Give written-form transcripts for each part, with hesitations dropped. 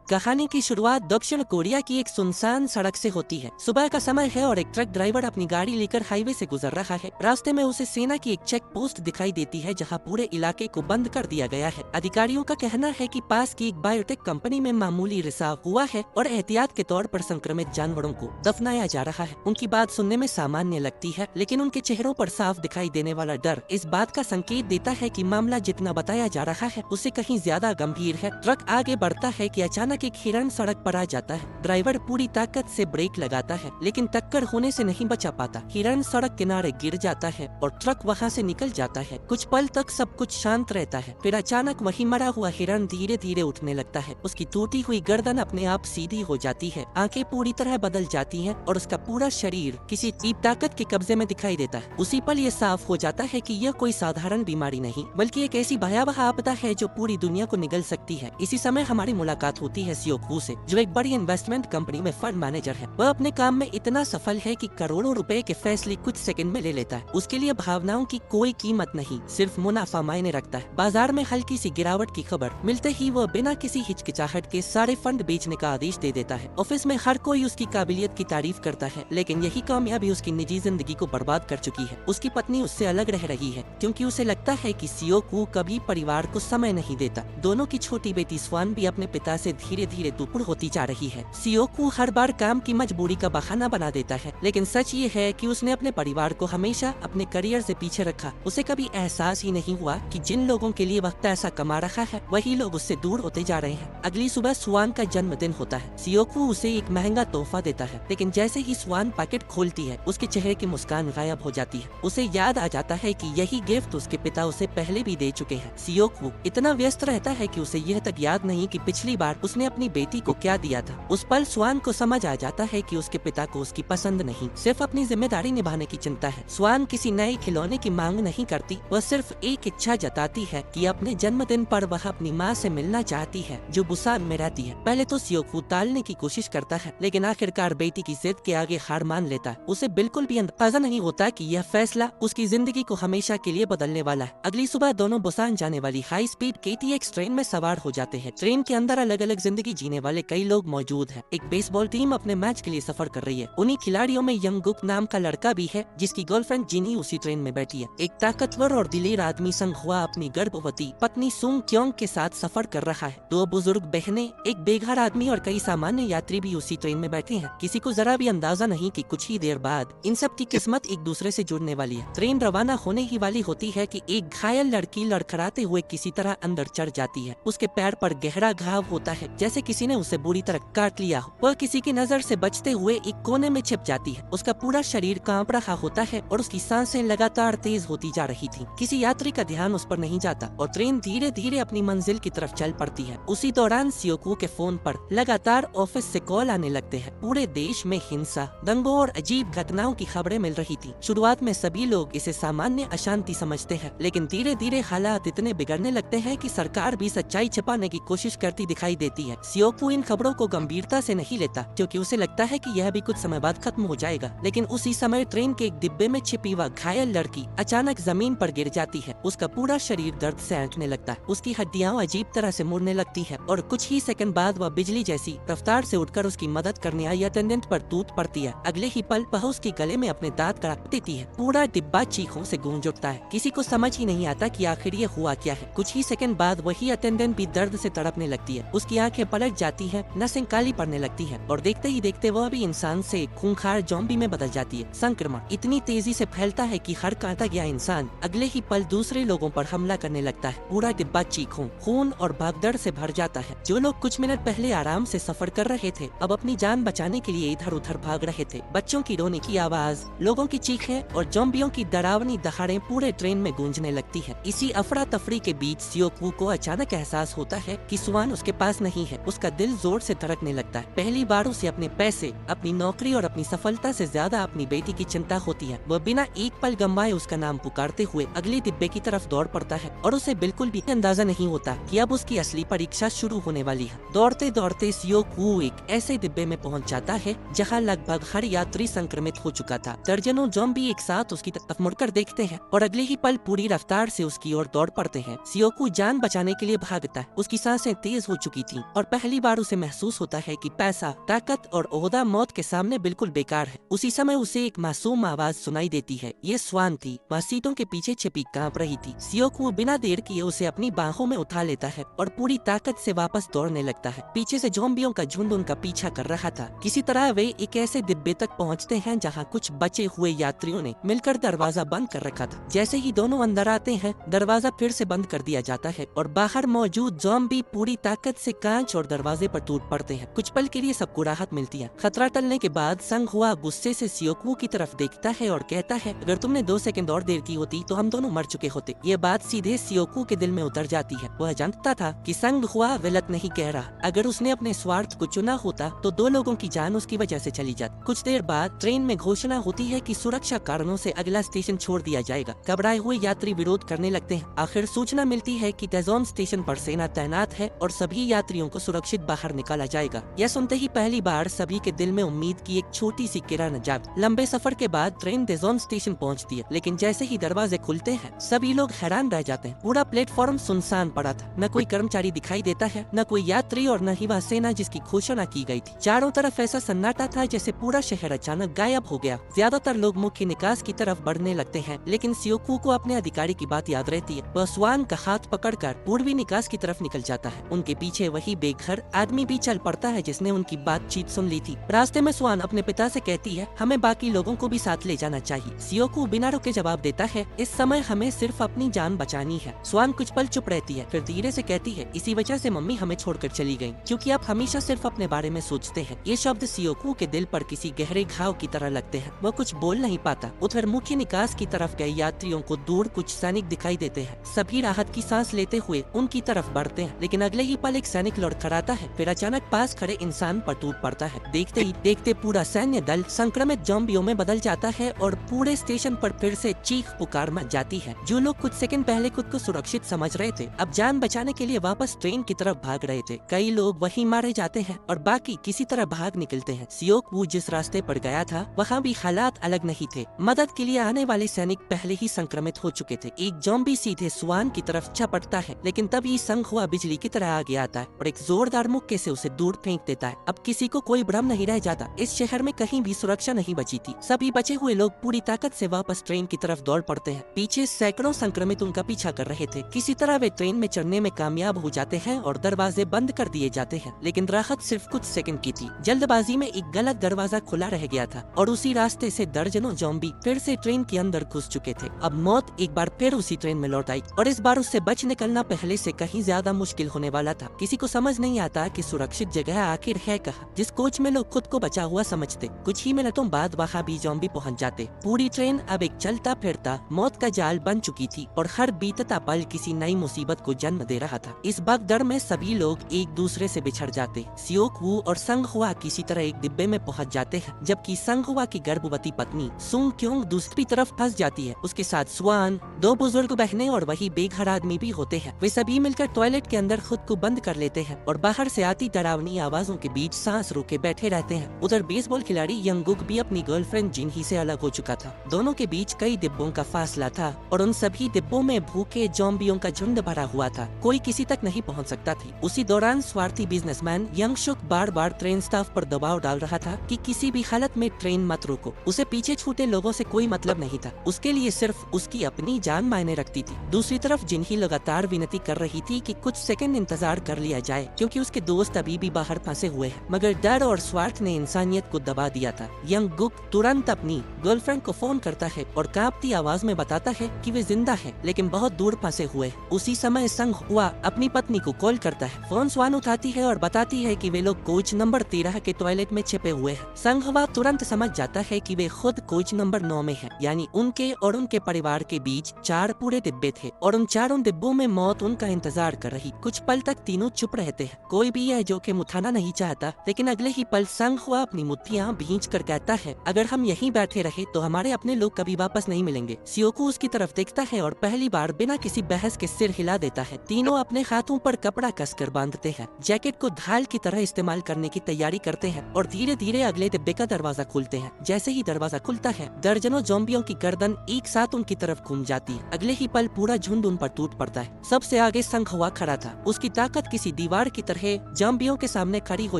कहानी की शुरुआत दक्षिण कोरिया की एक सुनसान सड़क से होती है। सुबह का समय है और एक ट्रक ड्राइवर अपनी गाड़ी लेकर हाईवे से गुजर रहा है। रास्ते में उसे सेना की एक चेक पोस्ट दिखाई देती है जहां पूरे इलाके को बंद कर दिया गया है। अधिकारियों का कहना है कि पास की एक बायोटेक कंपनी में मामूली रिसाव हुआ है और एहतियात के तौर पर संक्रमित जानवरों को दफनाया जा रहा है। उनकी बात सुनने में सामान्य लगती है, लेकिन उनके चेहरों पर साफ दिखाई देने वाला डर इस बात का संकेत देता है कि मामला जितना बताया जा रहा है उससे कहीं ज्यादा गंभीर है। ट्रक आगे बढ़ता है कि अचानक एक हिरण सड़क पर आ जाता है। ड्राइवर पूरी ताकत से ब्रेक लगाता है, लेकिन टक्कर होने से नहीं बचा पाता। हिरण सड़क किनारे गिर जाता है और ट्रक वहां से निकल जाता है। कुछ पल तक सब कुछ शांत रहता है, फिर अचानक वही मरा हुआ हिरण धीरे धीरे उठने लगता है। उसकी टूटी हुई गर्दन अपने आप सीधी हो जाती है, आंखें पूरी तरह बदल जाती हैं और उसका पूरा शरीर किसी अजीब ताकत के कब्जे में दिखाई देता है। उसी पल ये साफ हो जाता है कि यह कोई साधारण बीमारी नहीं, बल्कि एक ऐसी भयावह आपदा है जो पूरी दुनिया को निगल सकती है। इसी समय हमारी मुलाकात होती है सियोकू से, जो एक बड़ी इन्वेस्टमेंट कंपनी में फंड मैनेजर है। वह अपने काम में इतना सफल है कि करोड़ों रुपए के फैसले कुछ सेकंड में ले लेता है। उसके लिए भावनाओं की कोई कीमत नहीं, सिर्फ मुनाफा मायने रखता है। बाजार में हल्की सी गिरावट की खबर मिलते ही वह बिना किसी हिचकिचाहट के सारे फंड बेचने का आदेश दे देता है। ऑफिस में हर कोई उसकी काबिलियत की तारीफ करता है, लेकिन यही कामयाबी उसकी निजी जिंदगी को बर्बाद कर चुकी है। उसकी पत्नी उससे अलग रह रही है क्योंकि उसे लगता है कि सियोकू कभी परिवार को समय नहीं देता। दोनों की छोटी बेटी स्वान भी अपने पिता से धीरे धीरे दूर होती जा रही है। सियोकू हर बार काम की मजबूरी का बहाना बना देता है, लेकिन सच ये है कि उसने अपने परिवार को हमेशा अपने करियर से पीछे रखा। उसे कभी एहसास ही नहीं हुआ कि जिन लोगों के लिए वह पैसा कमा रहा है वही लोग उससे दूर होते जा रहे हैं। अगली सुबह स्वान का जन्मदिन होता है। सियोकू उसे एक महंगा तोहफा देता है, लेकिन जैसे ही स्वान पैकेट खोलती है उसके चेहरे की मुस्कान गायब हो जाती है। उसे याद आ जाता है कि यही गिफ्ट उसके पिता उसे पहले भी दे चुके हैं। सियोकू इतना व्यस्त रहता है कि उसे यह तक याद नहीं कि पिछली बार उसने अपनी बेटी को क्या दिया था। उस पल स्वान को समझ आ जाता है कि उसके पिता को उसकी पसंद नहीं, सिर्फ अपनी जिम्मेदारी निभाने की चिंता है। स्वान किसी नए खिलौने की मांग नहीं करती, वह सिर्फ एक इच्छा जताती है कि अपने जन्मदिन पर वह अपनी माँ से मिलना चाहती है जो बुसान में रहती है। पहले तो सियोकू टालने की कोशिश करता है, लेकिन आखिरकार बेटी की जिद के आगे हार मान लेता है। उसे बिल्कुल भी अंदाजा नहीं होता कि यह फैसला उसकी जिंदगी को हमेशा के लिए बदलने वाला है। अगली सुबह दोनों बुसान जाने वाली हाई स्पीड KTX ट्रेन में सवार हो जाते हैं। ट्रेन के अंदर अलग अलग जिंदगी जीने वाले कई लोग मौजूद हैं। एक बेसबॉल टीम अपने मैच के लिए सफर कर रही है। उन्हीं खिलाड़ियों में यंगुक नाम का लड़का भी है जिसकी गर्लफ्रेंड जिनी उसी ट्रेन में बैठी है। एक ताकतवर और दिलेर आदमी संघुआ अपनी गर्भवती पत्नी सुंग क्योंग के साथ सफर कर रहा है। दो बुजुर्ग बहनें, एक बेघर आदमी और कई सामान्य यात्री भी उसी ट्रेन में बैठे हैं। किसी को जरा भी अंदाजा नहीं कि कुछ ही देर बाद इन सब की किस्मत एक दूसरे से जुड़ने वाली है। ट्रेन रवाना होने ही वाली होती है कि एक घायल लड़की लड़खड़ाते हुए किसी तरह अंदर चढ़ जाती है। उसके पैर पर गहरा घाव होता है, जैसे किसी ने उसे बुरी तरह काट लिया हो। वह किसी की नजर से बचते हुए एक कोने में छिप जाती है। उसका पूरा शरीर कांप रहा होता है और उसकी सांसें लगातार तेज होती जा रही थी। किसी यात्री का ध्यान उस पर नहीं जाता और ट्रेन धीरे धीरे अपनी मंजिल की तरफ चल पड़ती है। उसी दौरान सियोकू के फोन पर लगातार ऑफिस से कॉल आने लगते हैं। पूरे देश में हिंसा, दंगों और अजीब घटनाओं की खबरें मिल रही थी। शुरुआत में सभी लोग इसे सामान्य अशांति समझते हैं, लेकिन धीरे धीरे हालात इतने बिगड़ने लगते हैं कि सरकार भी सच्चाई छिपाने की कोशिश करती दिखाई देती है। सियोकू इन खबरों को गंभीरता से नहीं लेता क्योंकि उसे लगता है कि यह भी कुछ समय बाद खत्म हो जाएगा। लेकिन उसी समय ट्रेन के एक डिब्बे में छिपी वह घायल लड़की अचानक जमीन पर गिर जाती है। उसका पूरा शरीर दर्द से ऐंठने लगता है, उसकी हड्डियां अजीब तरह से मुड़ने लगती है और कुछ ही सेकंड बाद वह बिजली जैसी रफ्तार से उठकर उसकी मदद करने आई अटेंडेंट पर टूट पड़ती है। अगले ही पल वह उसके गले में अपने दांत कड़क देती है। पूरा डिब्बा चीखों से गूंज उठता है। किसी को समझ ही नहीं आता कि आखिर ये हुआ क्या है। कुछ ही सेकंड बाद वही अटेंडेंट भी दर्द से तड़पने लगती है। उसकी आंखें पलट जाती है, नसें काली पड़ने लगती है और देखते ही देखते वह भी इंसान से खूंखार ज़ॉम्बी में बदल जाती है। संक्रमण इतनी तेजी से फैलता है कि हर कांटा गया इंसान अगले ही पल दूसरे लोगों पर हमला करने लगता है। पूरा डिब्बा चीखों, खून और भागदड़ से भर जाता है। जो लोग कुछ मिनट पहले आराम से सफर कर रहे थे अब अपनी जान बचाने के लिए इधर उधर भाग रहे थे। बच्चों की रोने की आवाज, लोगों की चीखें और ज़ॉम्बियों की डरावनी दहाड़ें पूरे ट्रेन में गूंजने लगती है। इसी अफरा तफरी के बीच सियोकू को अचानक एहसास होता है कि स्वान उसके पास नहीं है। उसका दिल जोर से धड़कने लगता है। पहली बार उसे अपने पैसे, अपनी नौकरी और अपनी सफलता से ज्यादा अपनी बेटी की चिंता होती है। वह बिना एक पल गंवाए उसका नाम पुकारते हुए अगले डिब्बे की तरफ दौड़ पड़ता है और उसे बिल्कुल भी अंदाजा नहीं होता कि अब उसकी असली परीक्षा शुरू होने वाली है। दौड़ते दौड़ते सियोकू एक ऐसे डिब्बे में पहुंच जाता है जहां लगभग हर यात्री संक्रमित हो चुका था। दर्जनों ज़ॉम्बी एक साथ उसकी तरफ मुड़कर देखते हैं और अगले ही पल पूरी रफ्तार से उसकी ओर दौड़ पड़ते हैं। सियोकू जान बचाने के लिए भागता है। उसकी सांसें तेज हो चुकी थी और पहली बार उसे महसूस होता है कि पैसा, ताकत और ओहदा मौत के सामने बिल्कुल बेकार है। उसी समय उसे एक मासूम आवाज सुनाई देती है। ये स्वान थी। वह सीटों के पीछे छिपी कांप रही थी। सियोकू बिना देर किए उसे अपनी बाहों में उठा लेता है और पूरी ताकत से वापस दौड़ने लगता है। पीछे से ज़ॉम्बियों का झुंड उनका पीछा कर रहा था। किसी तरह वे एक ऐसे डिब्बे तक पहुंचते हैं जहां कुछ बचे हुए यात्रियों ने मिलकर दरवाजा बंद कर रखा था। जैसे ही दोनों अंदर आते हैं, दरवाजा फिर से बंद कर दिया जाता है और बाहर मौजूद ज़ॉम्बी पूरी ताकत से कांच और दरवाजे पर टूट पड़ते हैं। कुछ पल के लिए सबको राहत मिलती है। खतरा टलने के बाद संग हुआ गुस्से से सियोकू की तरफ देखता है और कहता है, अगर तुमने 2 सेकंड और देर की होती तो हम दोनों मर चुके होते। ये बात सीधे सियोकू के दिल में उतर जाती है। वह जानता था कि संग हुआ गलत नहीं कह रहा। अगर उसने अपने स्वार्थ को चुना होता तो 2 लोगों की जान उसकी वजह से चली जाती। कुछ देर बाद ट्रेन में घोषणा होती है कि सुरक्षा कारणों से अगला स्टेशन छोड़ दिया जाएगा। घबराए हुए यात्री विरोध करने लगते हैं। आखिर सूचना मिलती है कि डेज़ोन स्टेशन पर सेना तैनात है और सभी यात्रियों को सुरक्षित बाहर निकाला जाएगा। यह सुनते ही पहली बार सभी के दिल में उम्मीद की एक छोटी सी किरण जाग। लंबे सफर के बाद ट्रेन डेज़ोन स्टेशन पहुंचती है, लेकिन जैसे ही दरवाजे खुलते हैं सभी लोग हैरान रह जाते हैं। पूरा प्लेटफॉर्म सुनसान पड़ा था। न कोई कर्मचारी दिखाई देता है, न कोई यात्री और न ही वह सेना जिसकी घोषणा की गई थी। चारों तरफ ऐसा सन्नाटा था जैसे पूरा शहर अचानक गायब हो गया। ज्यादातर लोग मुख्य निकास की तरफ बढ़ने लगते हैं, लेकिन सियोकू को अपने अधिकारी की बात याद रहती है। वह स्वान का हाथ पकड़कर पूर्वी निकास की तरफ निकल जाता है। उनके पीछे वही बेघर आदमी भी चल पड़ता है जिसने उनकी बातचीत सुन ली थी। रास्ते में स्वान अपने पिता से कहती है, हमें बाकी लोगों को भी साथ ले जाना चाहिए। सियोकू बिना रुके जवाब देता है, इस समय हमें सिर्फ अपनी जान बचानी है। स्वान कुछ पल चुप रहती है, फिर धीरे से कहती है, इसी वजह से मम्मी हमें छोड़कर चली गयी, क्योंकि आप हमेशा सिर्फ अपने बारे में सोचते हैं। ये शब्द सियोकू के दिल पर किसी गहरे घाव की तरह लगते हैं। वह कुछ बोल नहीं पाता। उधर मुख्य निकास की तरफ गए यात्रियों को दूर कुछ सैनिक दिखाई देते हैं। सभी राहत की सांस लेते हुए उनकी तरफ बढ़ते हैं, लेकिन अगले ही पल एक सैनिक लड़खड़ाता है, फिर अचानक पास खड़े इंसान पर टूट पड़ता है। देखते ही देखते पूरा सैन्य दल संक्रमित ज़ॉम्बियों में बदल जाता है और पूरे स्टेशन पर फिर से चीख पुकार मच जाती है। जो लोग कुछ सेकंड पहले खुद को सुरक्षित समझ रहे थे, अब जान बचाने के लिए वापस ट्रेन की तरफ भाग रहे थे। कई लोग वहीं मारे जाते हैं और बाकी किसी तरह भाग निकलते हैं। सियोकू जिस रास्ते पर गया था वहाँ भी हालात अलग नहीं थे। मदद के लिए आने वाले सैनिक पहले ही संक्रमित हो चुके थे। एक ज़ॉम्बी सीधे स्वान की तरफ झपटता है, लेकिन तभी संग हुआ बिजली की तरह आगे आता है और एक जोरदार मुक्के से उसे दूर फेंक देता है। अब किसी को कोई भ्रम नहीं रह जाता। इस शहर में कहीं भी सुरक्षा नहीं बची थी। सभी बचे हुए लोग पूरी ताकत से वापस ट्रेन की तरफ दौड़ पड़ते हैं। पीछे सैकड़ों संक्रमित उनका पीछा कर रहे थे। किसी तरह वे ट्रेन में चढ़ने में कामयाब हो जाते हैं और दरवाजे बंद कर दिए जाते हैं, लेकिन राहत सिर्फ कुछ सेकंड की थी। जल्दबाजी में एक गलत दरवाजा खुला रह गया था और उसी रास्ते से दर्जनों ज़ॉम्बी फिर से ट्रेन के अंदर घुस चुके थे। अब मौत एक बार फिर उसी ट्रेन में लौट आई और इस बार उससे बच निकलना पहले से कहीं ज्यादा मुश्किल होने वाला था। किसी को समझ नहीं आता कि सुरक्षित जगह आखिर है कहाँ। जिस कोच में लोग खुद को बचा हुआ समझते, कुछ ही मिनटों बाद वहाँ भी ज़ॉम्बी पहुँच जाते। पूरी ट्रेन अब एक चलता फिरता मौत का जाल बन चुकी थी और हर बीतता पल किसी नई मुसीबत को जन्म दे रहा था। इस भगदड़ में सभी लोग एक दूसरे से बिछड़ जाते। सियोकू और संग हुआ किसी तरह एक डिब्बे में पहुंच जाते हैं, जबकि संग हुआ की गर्भवती पत्नी सुंग क्योंग दूसरी तरफ फंस जाती है। उसके साथ स्वान, 2 बुजुर्ग बहनें और वही बेघर आदमी भी होते हैं। वे सभी मिलकर टॉयलेट के अंदर खुद को बंद कर लेते हैं और बाहर से आती डरावनी आवाजों के बीच सांस रोके बैठे रहते हैं। उधर बेसबॉल खिलाड़ी यंगुक भी अपनी गर्लफ्रेंड जिनही से अलग हो चुका था। दोनों के बीच कई डिब्बों का फासला था और उन सभी डिब्बों में भूखे ज़ॉम्बियों का झुंड भरा हुआ था। कोई किसी तक नहीं पहुंच सकता थी। उसी दौरान स्वार्थी बिजनेसमैन यंगशुक बार बार ट्रेन स्टाफ पर दबाव डाल रहा था कि किसी भी हालत में ट्रेन मत रोको। उसे पीछे छूटे लोगों से कोई मतलब नहीं था। उसके लिए सिर्फ उसकी अपनी जान मायने रखती थी। दूसरी तरफ जिनही लगातार विनती कर रही थी कि कुछ सेकंड इंतजार कर लिया जाए, क्योंकि उसके दोस्त अभी भी बाहर फंसे हुए हैं। मगर डर और स्वार्थ ने इंसानियत को दबा दिया था। यंगुक तुरंत अपनी गर्लफ्रेंड को फोन करता है और कांपती आवाज में बताता है कि वे जिंदा है, लेकिन बहुत दूर फंसे हुए हैं। उसी समय संग हुआ अपनी पत्नी को कॉल करता है। फोन स्वान उठाती है और बताती है कि वे लोग कोच नंबर 13 के टॉयलेट में छिपे हुए हैं। संग हुआ तुरंत समझ जाता है कि वे खुद कोच नंबर 9 में हैं, यानी उनके और उनके परिवार के बीच 4 पूरे डिब्बे थे और उन चारों डिब्बों में मौत उनका इंतजार कर रही। कुछ पल तक तीनों चुप रहते हैं। कोई भी यह जोखिम उठाना नहीं चाहता, लेकिन अगले ही पल संग हुआ अपनी मुट्ठियां भींच कर कहता है, अगर हम यहीं बैठे रहे तो हमारे अपने लोग कभी वापस नहीं मिलेंगे। सियोकू उसकी तरफ देखता है और पहली बार बिना किसी बहस के सिर हिला देता है। तीनों अपने हाथों पर कपड़ा कसकर बांधते हैं, जैकेट को ढाल की तरह इस्तेमाल करने की तैयारी करते हैं और धीरे धीरे अगले डिब्बे का दरवाजा खोलते हैं। जैसे ही दरवाजा खुलता है, दर्जनों ज़ॉम्बियों की गर्दन एक साथ उनकी तरफ घूम जाती है। अगले ही पल पूरा झुंड उन पर टूट पड़ता है। सबसे आगे संग हुआ खड़ा था। उसकी ताकत किसी दीवार पहाड़ की तरह जॉम्बियों के सामने खड़ी हो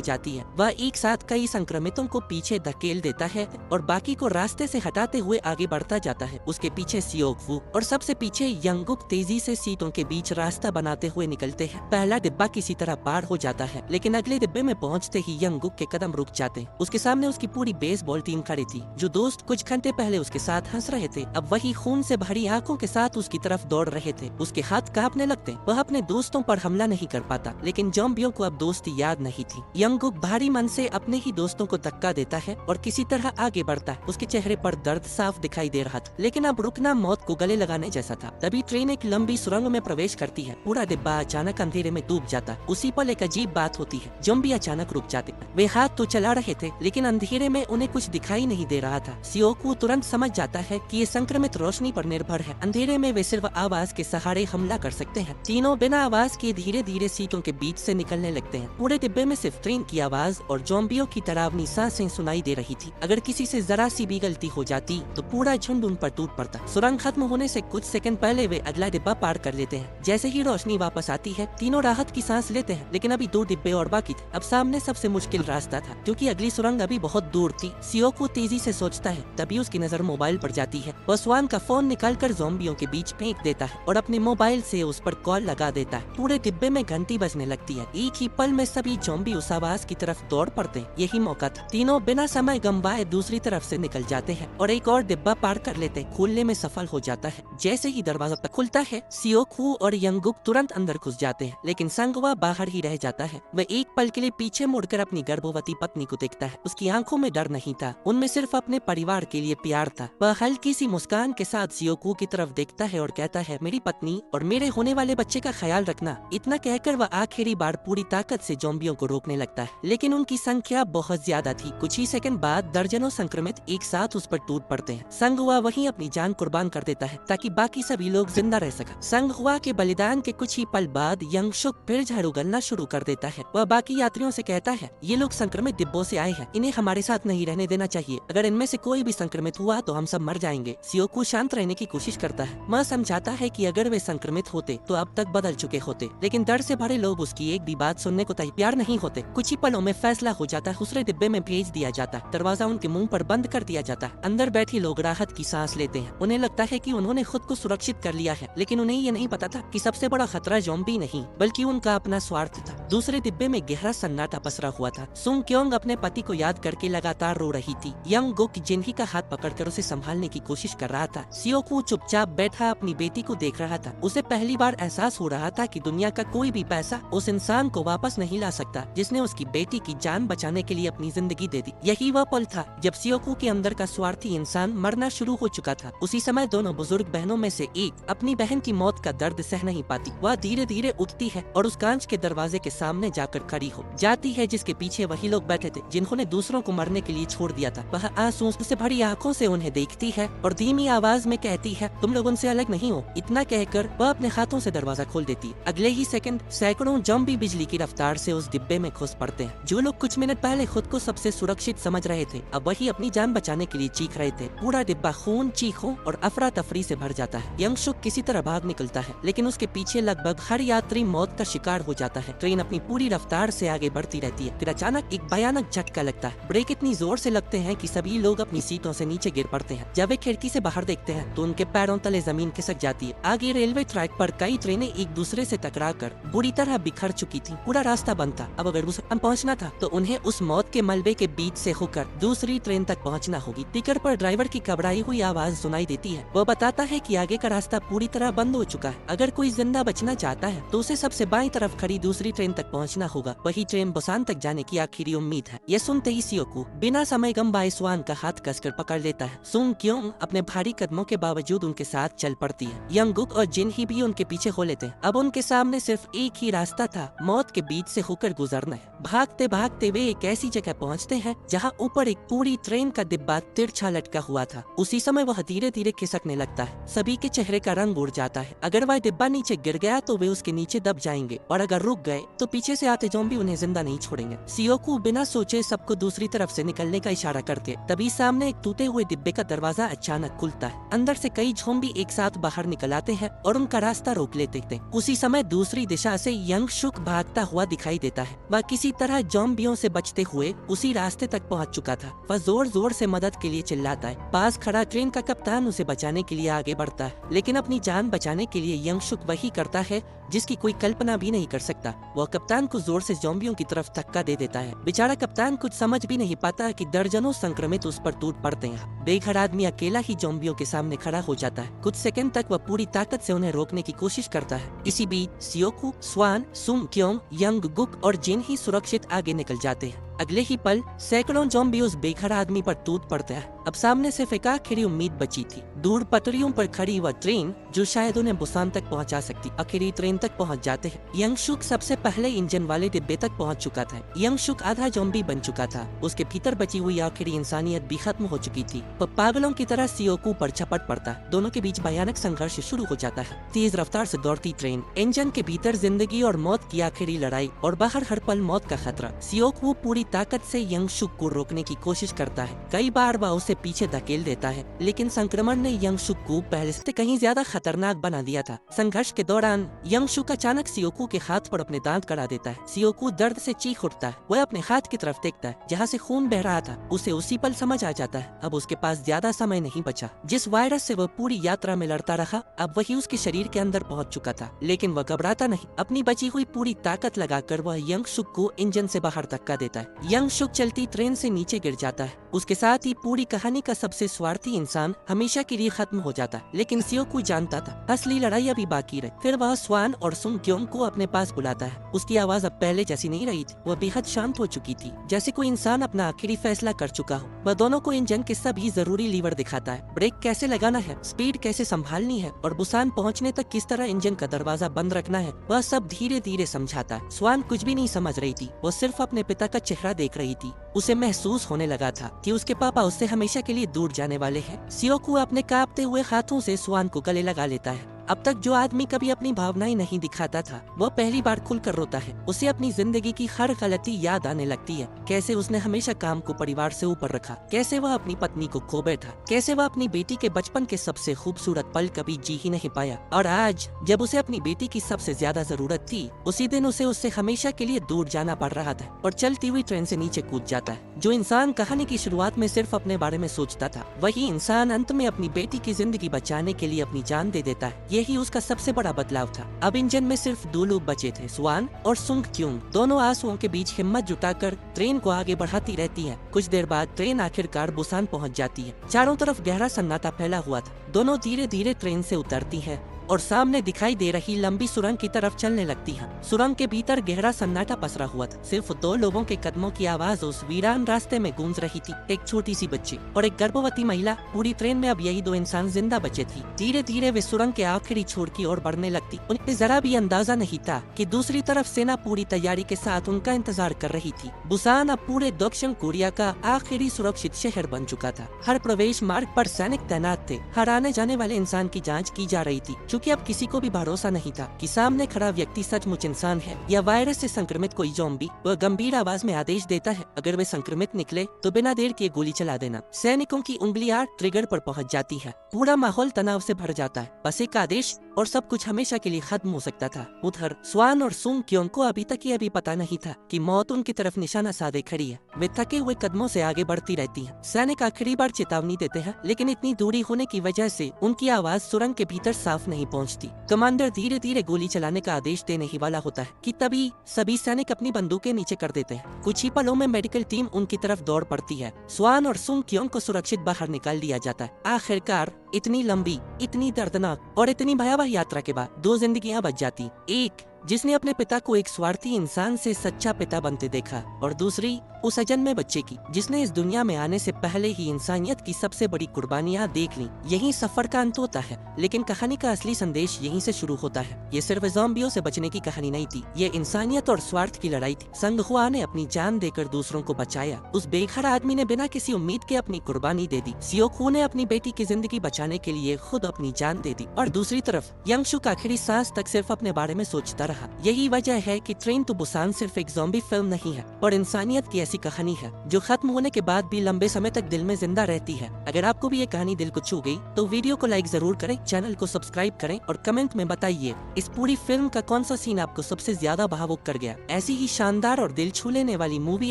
जाती है। वह एक साथ कई संक्रमितों को पीछे धकेल देता है और बाकी को रास्ते से हटाते हुए आगे बढ़ता जाता है। उसके पीछे सियोक वू और सबसे पीछे यंगुक तेजी से सीटों के बीच रास्ता बनाते हुए निकलते हैं। पहला डिब्बा किसी तरह पार हो जाता है, लेकिन अगले डिब्बे में पहुंचते ही यंगुक के कदम रुक जाते हैं। उसके सामने उसकी पूरी बेसबॉल टीम खड़ी थी। जो दोस्त कुछ घंटे पहले उसके साथ हंस रहे थे, अब वही खून से भरी आंखों के साथ उसकी तरफ दौड़ रहे थे। उसके हाथ कांपने लगते। वह अपने दोस्तों पर हमला नहीं कर पाता, लेकिन जॉम्बियों को अब दोस्ती याद नहीं थी। यंगुक भारी मन से अपने ही दोस्तों को धक्का देता है और किसी तरह आगे बढ़ता है। उसके चेहरे पर दर्द साफ दिखाई दे रहा था, लेकिन अब रुकना मौत को गले लगाने जैसा था। तभी ट्रेन एक लंबी सुरंग में प्रवेश करती है। पूरा डिब्बा अचानक अंधेरे में डूब जाता। उसी पल एक अजीब बात होती है, ज़ॉम्बी अचानक रुक जाते। वे हाथ तो चला रहे थे, लेकिन अंधेरे में उन्हें कुछ दिखाई नहीं दे रहा था। सियोकू तुरंत समझ जाता है कि ये संक्रमित रोशनी पर निर्भर है। अंधेरे में वे सिर्फ आवाज के सहारे हमला कर सकते हैं। तीनों बिना आवाज के धीरे धीरे सीटों के बीच से निकलने लगते हैं। पूरे डिब्बे में सिर्फ ट्रेन की आवाज और ज़ॉम्बियों की डरावनी सांसें सुनाई दे रही थी। अगर किसी से जरा सी भी गलती हो जाती तो पूरा झुंड उन पर टूट पड़ता। सुरंग खत्म होने से कुछ सेकंड पहले वे अगला डिब्बा पार कर लेते हैं। जैसे ही रोशनी वापस आती है, तीनों राहत की सांस लेते हैं, लेकिन अभी 2 डिब्बे और बाकी थे। अब सामने सबसे मुश्किल रास्ता था, क्योंकि अगली सुरंग अभी बहुत दूर थी। सियोकू तेजी से सोचता है, तभी उसकी नजर मोबाइल पर जाती है। वह स्वान का फोन निकालकर ज़ॉम्बियों के बीच फेंक देता है और अपने मोबाइल से उस पर कॉल लगा देता है। पूरे डिब्बे में घंटी बजने लगती है। एक ही पल में सभी ज़ॉम्बी उस आवाज की तरफ दौड़ पड़ते हैं। यही मौका था। तीनों बिना समय गंवाए दूसरी तरफ से निकल जाते हैं और एक और डिब्बा पार कर लेते। खोलने में सफल हो जाता है। जैसे ही दरवाजा तक खुलता है, सियोकू और यंगुक तुरंत अंदर घुस जाते हैं, लेकिन संगवा बाहर ही रह जाता है। वह एक पल के लिए पीछे मुड़कर अपनी गर्भवती पत्नी को देखता है। उसकी आंखों में डर नहीं था, उनमें सिर्फ अपने परिवार के लिए प्यार था। वह हल्की सी मुस्कान के साथ सियोकू की तरफ देखता है और कहता है, मेरी पत्नी और मेरे होने वाले बच्चे का ख्याल रखना। इतना कहकर वह आखिरी बार पूरी ताकत से ज़ॉम्बियों को रोकने लगता है, लेकिन उनकी संख्या बहुत ज्यादा थी। कुछ ही सेकंड बाद दर्जनों संक्रमित एक साथ उस पर टूट पड़ते हैं। संगवा वहीं अपनी जान कुर्बान कर देता है ताकि बाकी सभी लोग जिंदा रह सकें। संगवा के बलिदान के कुछ ही पल बाद यंगशुक फिर झाड़ू उगलना शुरू कर देता है। वह बाकी यात्रियों से कहता है, ये लोग संक्रमित डिब्बों से आए हैं, इन्हें हमारे साथ नहीं रहने देना चाहिए। अगर इनमें से कोई भी संक्रमित हुआ तो हम सब मर जाएंगे। सियोकू शांत रहने की कोशिश करता है। वह समझाता है कि अगर वे संक्रमित होते तो अब तक बदल चुके होते, लेकिन डर से भरे लोग उसकी एक भी बात सुनने को तैयार नहीं होते। कुछ ही पलों में फैसला हो जाता है, दूसरे डिब्बे में भेज दिया जाता है। दरवाजा उनके मुंह पर बंद कर दिया जाता है। अंदर बैठे लोग राहत की सांस लेते हैं। उन्हें लगता है कि उन्होंने खुद को सुरक्षित कर लिया है, लेकिन उन्हें ये नहीं पता था कि सबसे बड़ा खतरा ज़ॉम्बी नहीं बल्कि उनका अपना स्वार्थ था। दूसरे डिब्बे में गहरा सन्नाटा पसरा हुआ था। सुंग क्योंग अपने पति को याद करके लगातार रो रही थी। यंग गुक जिन्ही का हाथ पकड़कर उसे संभालने की कोशिश कर रहा था। सियोकू चुपचाप बैठा अपनी बेटी को देख रहा था। उसे पहली बार एहसास हो रहा था कि दुनिया का कोई भी पैसा उस इंसान को वापस नहीं ला सकता जिसने उसकी बेटी की जान बचाने के लिए अपनी जिंदगी दे दी। यही वह पल था जब सियोकू के अंदर का स्वार्थी इंसान मरना शुरू हो चुका था। उसी समय दोनों बुजुर्ग बहनों में से एक अपनी बहन की मौत का दर्द सह नहीं पाती। वह धीरे धीरे उठती है और उस कांच के दरवाजे के सामने जाकर खड़ी हो जाती है जिसके पीछे वही लोग बैठे थे जिन्होंने दूसरों को मरने के लिए छोड़ दिया था। वह आंसू से भरी आंखों से उन्हें देखती है और धीमी आवाज में कहती है, तुम लोग उनसे अलग नहीं हो। इतना कहकर वह अपने हाथों से दरवाजा खोल देती है। अगले ही सेकंड सैकड़ों ज़ॉम्बी बिजली की रफ्तार से उस डिब्बे में घुस पड़ते हैं। जो लोग कुछ मिनट पहले खुद को सबसे सुरक्षित समझ रहे थे, अब वही अपनी जान बचाने के लिए चीख रहे थे। पूरा डिब्बा खून, चीखों और अफरा तफरी से भर जाता है। यंगशुक किसी तरह भाग निकलता है, लेकिन उसके पीछे लगभग हर यात्री मौत का शिकार हो जाता है। ट्रेन अपनी पूरी रफ्तार से आगे बढ़ती रहती है। फिर अचानक एक भयानक झटका लगता है। ब्रेक इतनी जोर से लगते हैं कि सभी लोग अपनी सीटों से नीचे गिर पड़ते हैं। जब वे खिड़की से बाहर देखते हैं तो उनके पैरों तले जमीन खिसक जाती है। आगे रेलवे ट्रैक पर कई ट्रेनें एक दूसरे से टकराकर बुरी तरह बिखर चुकी थी। पूरा रास्ता बंद था। अब अगर उसे पहुंचना था तो उन्हें उस मौत के मलबे के बीच से होकर दूसरी ट्रेन तक पहुंचना होगी। टिकट पर ड्राइवर की घबराई हुई आवाज सुनाई देती है। वो बताता है कि आगे का रास्ता पूरी तरह बंद हो चुका है। अगर कोई जिंदा बचना चाहता है तो उसे सबसे बाईं तरफ खड़ी दूसरी ट्रेन तक पहुंचना होगा। वही ट्रेन बुसान तक जाने की आखिरी उम्मीद है। यह सुनते ही सियोकू बिना समय गंवाए स्वान का हाथ कसकर पकड़ लेता है। सुंग क्योंग अपने भारी कदमों के बावजूद उनके साथ चल पड़ती है। यंगुक और जिन्ही भी उनके पीछे हो लेते हैं। अब उनके सामने सिर्फ एक ही रास्ता था, मौत के बीच से होकर गुजरना है। भागते भागते वे एक ऐसी जगह पहुंचते हैं जहां ऊपर एक पूरी ट्रेन का डिब्बा तिरछा लटका हुआ था। उसी समय वह धीरे धीरे खिसकने लगता है। सभी के चेहरे का रंग उड़ जाता है। अगर वह डिब्बा नीचे गिर गया तो वे उसके नीचे दब जाएंगे और अगर रुक गए तो पीछे से आते ज़ॉम्बी उन्हें जिंदा नहीं छोड़ेंगे। सियोकू बिना सोचे सबको दूसरी तरफ से निकलने का इशारा करते। तभी सामने एक टूटे हुए डिब्बे का दरवाजा अचानक खुलता है। अंदर से कई ज़ॉम्बी एक साथ बाहर निकल आते हैं और उनका रास्ता रोक लेते थे। उसी समय दूसरी दिशा से यंगशुक भागता हुआ दिखाई देता है। वह किसी तरह ज़ॉम्बियों से बचते हुए उसी रास्ते तक पहुंच चुका था। वह जोर जोर से मदद के लिए चिल्लाता है। पास खड़ा ट्रेन का कप्तान उसे बचाने के लिए आगे बढ़ता है, लेकिन अपनी जान बचाने के लिए यंगशुक वही करता है जिसकी कोई कल्पना भी नहीं कर सकता। वह कप्तान को जोर से ज़ॉम्बियों की तरफ धक्का दे देता है। बेचारा कप्तान कुछ समझ भी नहीं पाता कि दर्जनों संक्रमित उस पर टूट पड़ते हैं। बेघर आदमी अकेला ही ज़ॉम्बियों के सामने खड़ा हो जाता है। कुछ सेकंड तक वह पूरी ताकत से उन्हें रोकने की कोशिश करता है। इसी बीच सियोकू, स्वान, सुंग क्योंग, यंग गुक और जिन ही सुरक्षित आगे निकल जाते हैं। अगले ही पल सैकड़ों ज़ॉम्बी उस बेघर आदमी पर टूट पड़ते हैं। अब सामने से एक आखिरी उम्मीद बची थी। दूर पटरियों पर खड़ी वह ट्रेन जो शायद उन्हें बुसान तक पहुंचा सकती। आखिरी ट्रेन तक पहुंच जाते हैं। यंगशुक सबसे पहले इंजन वाले डिब्बे तक पहुंच चुका था। यंगशुक आधा ज़ॉम्बी बन चुका था। उसके भीतर बची हुई आखिरी इंसानियत भी खत्म हो चुकी थी। वह पागलों की तरह सियोकू पर झपट पड़ता। दोनों के बीच भयानक संघर्ष शुरू हो जाता है। तेज रफ्तार से दौड़ती ट्रेन, इंजन के भीतर जिंदगी और मौत की आखिरी लड़ाई और बाहर हर पल मौत का खतरा। सियोकू पूरी ताकत से यंगशुक को रोकने की कोशिश करता है। कई बार वह उसे पीछे धकेल देता है, लेकिन संक्रमण ने यंगशुक को पहले से कहीं ज्यादा खतरनाक बना दिया था। संघर्ष के दौरान यंगशुक अचानक सियोकू के हाथ पर अपने दांत गड़ा देता है। सियोकू दर्द से चीख उठता है। वह अपने हाथ की तरफ देखता है जहाँ से खून बह रहा था। उसे उसी पल समझ आ जाता है अब उसके पास ज्यादा समय नहीं बचा। जिस वायरस से वह पूरी यात्रा में लड़ता रहा, अब वही उसके शरीर के अंदर पहुंच चुका था। लेकिन वह घबराता नहीं। अपनी बची हुई पूरी ताकत लगाकर वह यंगशुक को इंजन से बाहर धक्का देता है। यंगशुक चलती ट्रेन से नीचे गिर जाता है। उसके साथ ही पूरी कहानी का सबसे स्वार्थी इंसान हमेशा के लिए खत्म हो जाता है। लेकिन सियोकू जानता था असली लड़ाई अभी बाकी रही। फिर वह स्वान और सुंग क्योंग को अपने पास बुलाता है। उसकी आवाज अब पहले जैसी नहीं रही थी। वह बेहद शांत हो चुकी थी, जैसे कोई इंसान अपना आखिरी फैसला कर चुका हो। वह दोनों को इंजन के सभी जरूरी लीवर दिखाता है। ब्रेक कैसे लगाना है, स्पीड कैसे संभालनी है और बुसान पहुँचने तक किस तरह इंजन का दरवाजा बंद रखना है, वह सब धीरे धीरे समझाता है। स्वान कुछ भी नहीं समझ रही थी। वो सिर्फ अपने पिता का चेहरा देख रही थी। उसे महसूस होने लगा था कि उसके पापा उससे हमेशा के लिए दूर जाने वाले हैं। सियोकू अपने कांपते हुए हाथों से स्वान को गले लगा लेता है। अब तक जो आदमी कभी अपनी भावनाएं नहीं दिखाता था, वह पहली बार खुलकर रोता है। उसे अपनी जिंदगी की हर गलती याद आने लगती है। कैसे उसने हमेशा काम को परिवार से ऊपर रखा, कैसे वह अपनी पत्नी को खो बैठा, कैसे वह अपनी बेटी के बचपन के सबसे खूबसूरत पल कभी जी ही नहीं पाया। और आज जब उसे अपनी बेटी की सबसे ज्यादा जरूरत थी, उसी दिन उसे उससे हमेशा के लिए दूर जाना पड़ रहा था और चलती हुई ट्रेन से नीचे कूद जाता है। जो इंसान कहानी की शुरुआत में सिर्फ अपने बारे में सोचता था, वही इंसान अंत में अपनी बेटी की जिंदगी बचाने के लिए अपनी जान दे देता है। यही उसका सबसे बड़ा बदलाव था। अब इंजन में सिर्फ दो लोग बचे थे, स्वान और सुंग क्योंग। दोनों आंसुओं के बीच हिम्मत जुटाकर ट्रेन को आगे बढ़ाती रहती है। कुछ देर बाद ट्रेन आखिरकार बुसान पहुंच जाती है। चारों तरफ गहरा सन्नाटा फैला हुआ था। दोनों धीरे धीरे ट्रेन से उतरती है और सामने दिखाई दे रही लंबी सुरंग की तरफ चलने लगती है। सुरंग के भीतर गहरा सन्नाटा पसरा हुआ था। सिर्फ दो लोगों के कदमों की आवाज उस वीरान रास्ते में गूंज रही थी। एक छोटी सी बच्ची और एक गर्भवती महिला। पूरी ट्रेन में अब यही दो इंसान जिंदा बचे थे। धीरे धीरे वे सुरंग के आखिरी छोर की ओर बढ़ने लगती। उन्हें जरा भी अंदाजा नहीं था कि दूसरी तरफ सेना पूरी तैयारी के साथ उनका इंतजार कर रही थी। बुसान अब पूरे दक्षिण कोरिया का आखिरी सुरक्षित शहर बन चुका था। हर प्रवेश मार्ग पर सैनिक तैनात थे। हर आने जाने वाले इंसान की जाँच की जा रही थी, क्योंकि अब किसी को भी भरोसा नहीं था कि सामने खड़ा व्यक्ति सचमुच इंसान है या वायरस से संक्रमित कोई ज़ॉम्बी। वह गंभीर आवाज में आदेश देता है, अगर वे संक्रमित निकले तो बिना देर किए गोली चला देना। सैनिकों की उंगलियां ट्रिगर पर पहुंच जाती है। पूरा माहौल तनाव से भर जाता है। बस एक आदेश और सब कुछ हमेशा के लिए खत्म हो सकता था। उधर स्वान और सुंग क्योंग को अभी तक ये भी पता नहीं था कि मौत उनकी तरफ निशाना साधे खड़ी है। वे थके हुए कदमों से आगे बढ़ती रहती हैं। सैनिक आखिरी बार चेतावनी देते हैं, लेकिन इतनी दूरी होने की वजह से उनकी आवाज सुरंग के भीतर साफ नहीं पहुंचती। कमांडर धीरे धीरे गोली चलाने का आदेश देने ही वाला होता है कि तभी सभी सैनिक अपनी बंदूकें नीचे कर देते हैं। कुछ ही पलों में मेडिकल टीम उनकी तरफ दौड़ पड़ती है। स्वान और सुंग क्योंग को सुरक्षित बाहर निकाल दिया जाता है। आखिरकार इतनी लंबी, इतनी दर्दनाक और इतनी भयावह यात्रा के बाद दो जिंदगियां बच जाती। एक जिसने अपने पिता को एक स्वार्थी इंसान से सच्चा पिता बनते देखा, और दूसरी उस अजन्मे बच्चे की जिसने इस दुनिया में आने से पहले ही इंसानियत की सबसे बड़ी कुर्बानियां देख ली। यही सफर का अंत होता है, लेकिन कहानी का असली संदेश यहीं से शुरू होता है। ये सिर्फ ज़ॉम्बियों से बचने की कहानी नहीं थी, ये इंसानियत और स्वार्थ की लड़ाई थी। संगहुआ ने अपनी जान देकर दूसरों को बचाया। उस बेघर आदमी ने बिना किसी उम्मीद के अपनी कुर्बानी दे दी। सियोकू ने अपनी बेटी की जिंदगी बचाने के लिए खुद अपनी जान दे दी, और दूसरी तरफ यंगशुक आखिरी सांस तक सिर्फ अपने बारे में सोचता रहा। यही वजह है कि ट्रेन टू बुसान सिर्फ एक ज़ॉम्बी फिल्म नहीं है और इंसानियत की ऐसी कहानी है जो खत्म होने के बाद भी लंबे समय तक दिल में जिंदा रहती है। अगर आपको भी ये कहानी दिल को छू गई तो वीडियो को लाइक जरूर करें, चैनल को सब्सक्राइब करें और कमेंट में बताइए इस पूरी फिल्म का कौन सा सीन आपको सबसे ज्यादा भावुक कर गया। ऐसी ही शानदार और दिल छू लेने वाली मूवी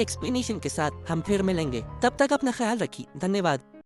एक्सप्लेनेशन के साथ हम फिर मिलेंगे। तब तक अपना ख्याल रखिए। धन्यवाद।